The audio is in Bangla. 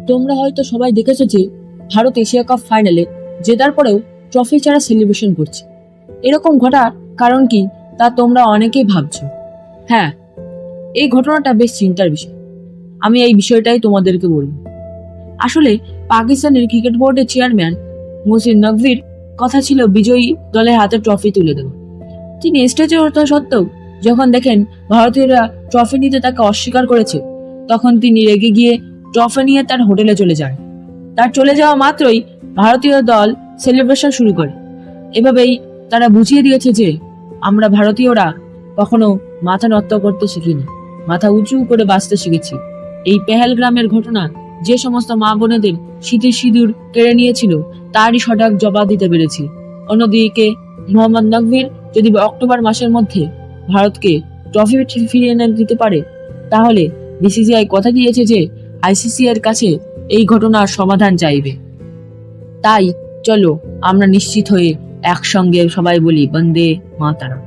তোমরা হয়তো সবাই দেখেছো যে ভারত এশিয়া কাপ ফাইনালে জেতার পরেও ট্রফি ছাড়া সেলিব্রেশন করছে। এরকম ঘটার কারণ কি তা তোমরা অনেকেই ভাবছো। হ্যাঁ, এই ঘটনাটা বেশ চিন্তার বিষয়। আমি এই বিষয়টাই তোমাদেরকে বলবো। আসলে পাকিস্তানের ক্রিকেট বোর্ডের চেয়ারম্যান মুহসিন নকভির কথা ছিল বিজয়ী দলের হাতে ট্রফি তুলে দেওয়া। তিনি স্টেজে ওঠা সত্ত্বেও যখন দেখেন ভারতীয়রা ট্রফি নিতে তাকে অস্বীকার করেছে, তখন তিনি রেগে গিয়ে ট্রফি নিয়ে তার হোটেলে চলে যান। তার চলে যাওয়া মাত্রই ভারতীয় দল সেলিব্রেশন শুরু করে। এভাবেই তারা বুঝিয়ে দিয়েছে যে আমরা ভারতীয়রা কখনো মাথা নত করতে শিখিনি, মাথা উঁচু করে বাঁচতে শিখেছি। এই পেহেলগ্রামের ঘটনা যে সমস্ত মা বোনেদের শীতের সিঁদুর কেড়ে নিয়েছিল তারই সঠিক জবাব দিতে পেরেছি। অন্যদিকে মোহাম্মদ নকভির যদি অক্টোবর মাসের মধ্যে ভারতকে ট্রফি ফিরিয়ে এনে দিতে পারে, তাহলে বিসিসিআই কথা দিয়েছে যে আইসিসি এর কাছে এই ঘটনার সমাধান চাইবে। তাই চলো আমরা নিশ্চিত হয়ে একসঙ্গে সবাই বলি বন্দে মাতরম।